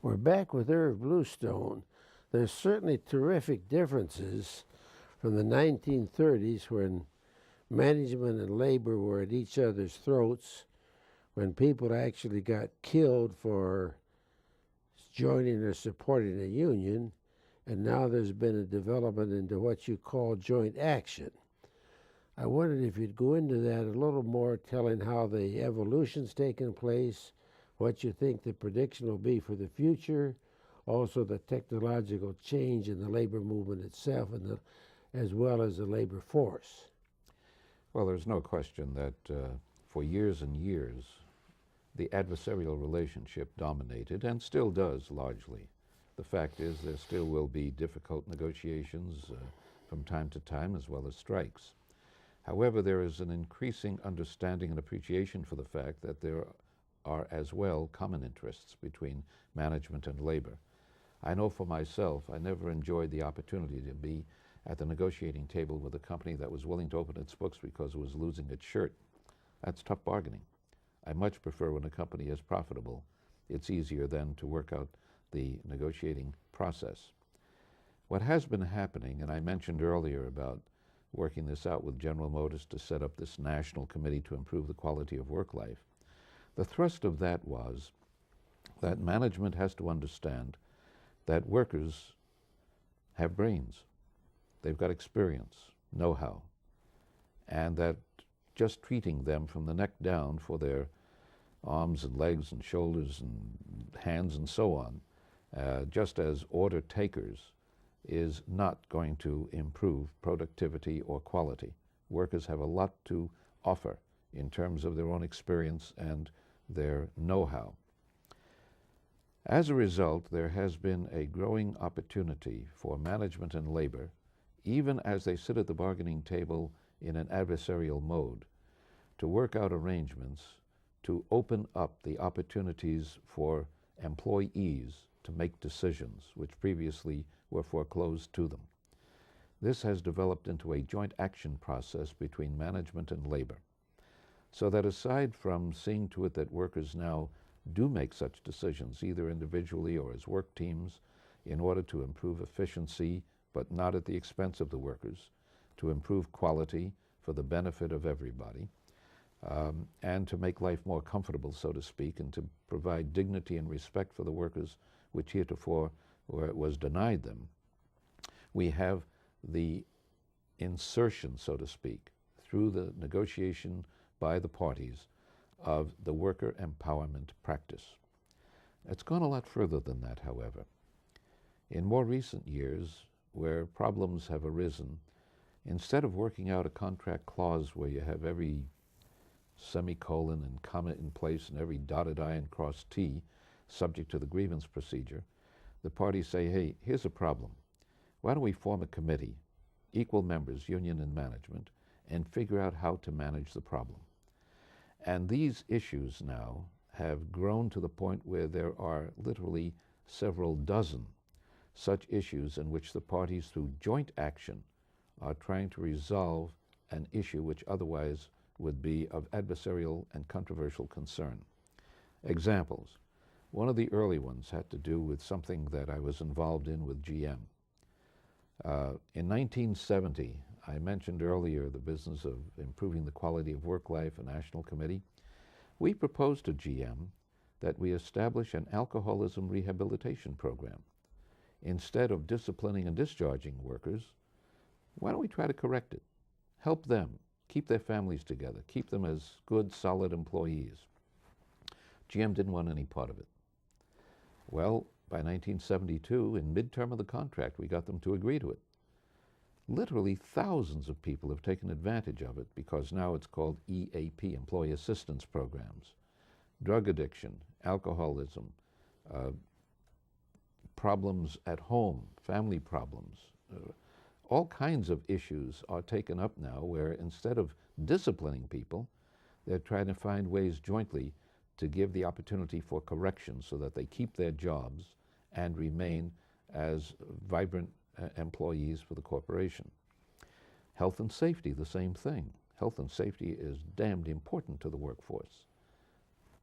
We're back with Irv Bluestone. There's certainly terrific differences from the 1930s when management and labor were at each other's throats, when people actually got killed for joining or supporting a union, and now there's been a development into what you call joint action. I wondered if you'd go into that a little more, telling how the evolution's taken place, what you think the prediction will be for the future, also the technological change in the labor movement itself, and as well as the labor force. Well, there's no question that for years and years, the adversarial relationship dominated and still does largely. The fact is there still will be difficult negotiations from time to time, as well as strikes. However, there is an increasing understanding and appreciation for the fact that there are as well common interests between management and labor. I know for myself, I never enjoyed the opportunity to be at the negotiating table with a company that was willing to open its books because it was losing its shirt. That's tough bargaining. I much prefer when a company is profitable. It's easier then to work out the negotiating process. What has been happening, and I mentioned earlier about working this out with General Motors to set up this national committee to improve the quality of work life, the thrust of that was that management has to understand that workers have brains. They've got experience, know-how, and that just treating them from the neck down for their arms and legs and shoulders and hands and so on, just as order takers, is not going to improve productivity or quality. Workers have a lot to offer in terms of their own experience and their know-how. As a result, there has been a growing opportunity for management and labor, even as they sit at the bargaining table in an adversarial mode, to work out arrangements to open up the opportunities for employees to make decisions which previously were foreclosed to them. This has developed into a joint action process between management and labor, so that aside from seeing to it that workers now do make such decisions, either individually or as work teams, in order to improve efficiency, but not at the expense of the workers, to improve quality for the benefit of everybody, and to make life more comfortable, so to speak, and to provide dignity and respect for the workers which heretofore was denied them. We have the insertion, so to speak, through the negotiation by the parties of the worker empowerment practice. It's gone a lot further than that, however. In more recent years, where problems have arisen, instead of working out a contract clause where you have every semicolon and comma in place and every dotted I and crossed T subject to the grievance procedure, the parties say, hey, here's a problem. Why don't we form a committee, equal members, union and management, and figure out how to manage the problem? And these issues now have grown to the point where there are literally several dozen such issues in which the parties, through joint action, are trying to resolve an issue which otherwise would be of adversarial and controversial concern. Examples. One of the early ones had to do with something that I was involved in with GM. In 1970, I mentioned earlier the business of improving the quality of work life, a national committee. We proposed to GM that we establish an alcoholism rehabilitation program. Instead of disciplining and discharging workers, why don't we try to correct it? Help them, keep their families together, keep them as good, solid employees. GM didn't want any part of it. Well, by 1972, in midterm of the contract, we got them to agree to it. Literally thousands of people have taken advantage of it because now it's called EAP, Employee Assistance Programs. Drug addiction, alcoholism, problems at home, family problems, all kinds of issues are taken up now where instead of disciplining people, they're trying to find ways jointly to give the opportunity for correction so that they keep their jobs and remain as vibrant employees for the corporation. Health and safety, the same thing. Health and safety is damned important to the workforce.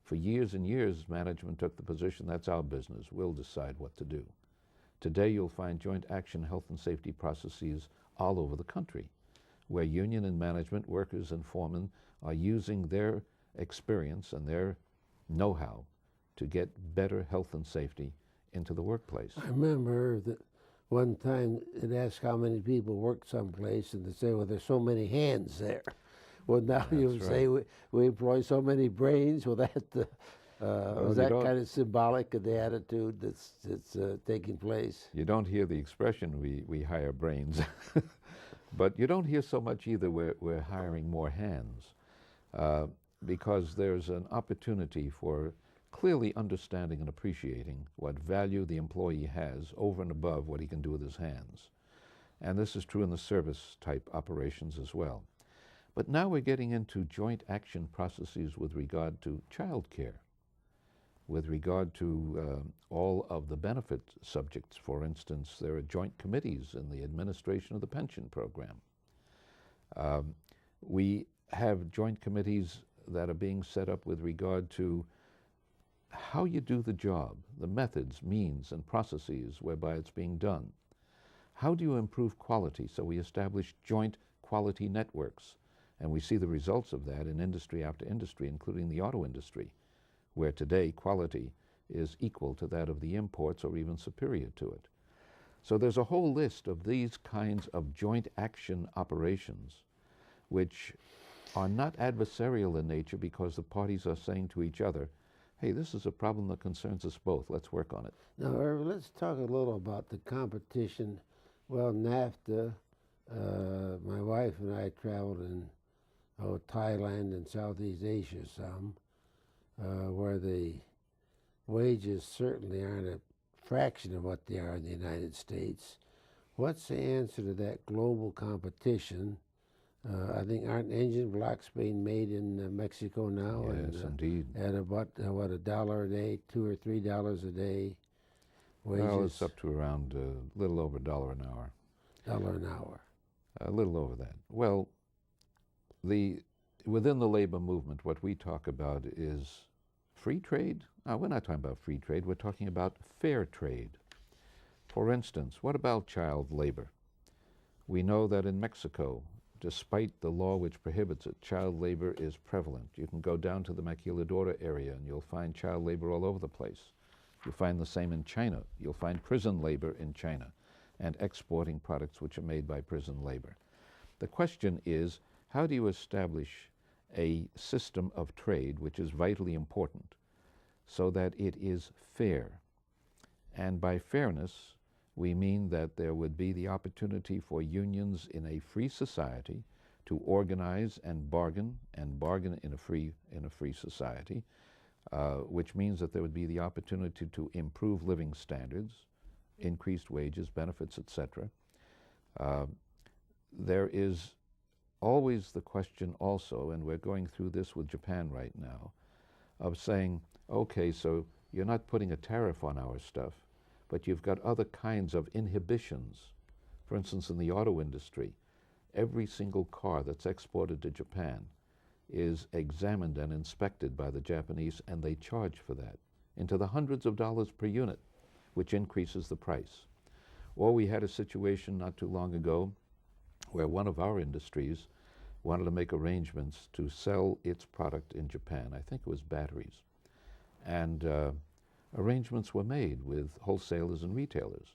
For years and years, management took the position, that's our business, we'll decide what to do. Today, you'll find joint action health and safety processes all over the country, where union and management, workers and foremen are using their experience and their know-how to get better health and safety into the workplace. I remember that one time it asked how many people worked someplace, and they say, well, there's so many hands there. Well, now you That's say we employ so many brains. Well, that was that don't- kind of symbolic of the attitude that's taking place? You don't hear the expression, we hire brains. But you don't hear so much either, we're hiring more hands, because there's an opportunity for clearly understanding and appreciating what value the employee has over and above what he can do with his hands. And this is true in the service type operations as well. But now we're getting into joint action processes with regard to child care, with regard to all of the benefit subjects. For instance, there are joint committees in the administration of the pension program. We have joint committees that are being set up with regard to how you do the job, the methods, means, and processes whereby it's being done. How do you improve quality? So we establish joint quality networks, and we see the results of that in industry after industry, including the auto industry, where today quality is equal to that of the imports or even superior to it. So there's a whole list of these kinds of joint action operations which are not adversarial in nature, because the parties are saying to each other, hey, this is a problem that concerns us both, let's work on it. Now, Irving, let's talk a little about the competition. Well, NAFTA, my wife and I traveled in Thailand and Southeast Asia some, where the wages certainly aren't a fraction of what they are in the United States. What's the answer to that global competition? I think aren't engine blocks being made in Mexico now? Yes, indeed. At about, what, $1 a day, $2 or $3 a day wages? Well, it's up to around a little over $1 an hour. $1 an hour. A little over that. Well, within the labor movement, what we talk about is free trade. No, we're not talking about free trade, we're talking about fair trade. For instance, what about child labor? We know that in Mexico, despite the law which prohibits it, child labor is prevalent. You can go down to the Maquiladora area and you'll find child labor all over the place. You'll find the same in China. You'll find prison labor in China and exporting products which are made by prison labor. The question is, how do you establish a system of trade which is vitally important so that it is fair? And by fairness, we mean that there would be the opportunity for unions in a free society to organize and bargain in a free society, which means that there would be the opportunity to improve living standards, increased wages, benefits, etc. There is always the question also, and we're going through this with Japan right now, of saying, okay, so you're not putting a tariff on our stuff, but you've got other kinds of inhibitions. For instance, in the auto industry, every single car that's exported to Japan is examined and inspected by the Japanese, and they charge for that into the hundreds of dollars per unit, which increases the price. Or we had a situation not too long ago where one of our industries wanted to make arrangements to sell its product in Japan. I think it was batteries. And arrangements were made with wholesalers and retailers.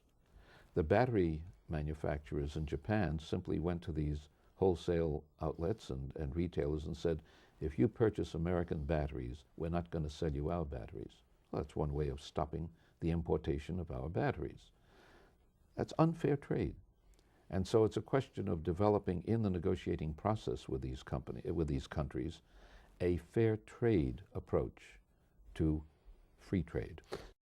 The battery manufacturers in Japan simply went to these wholesale outlets and retailers and said, if you purchase American batteries, we're not going to sell you our batteries. Well, that's one way of stopping the importation of our batteries. That's unfair trade. And so it's a question of developing in the negotiating process with these countries, a fair trade approach to free trade.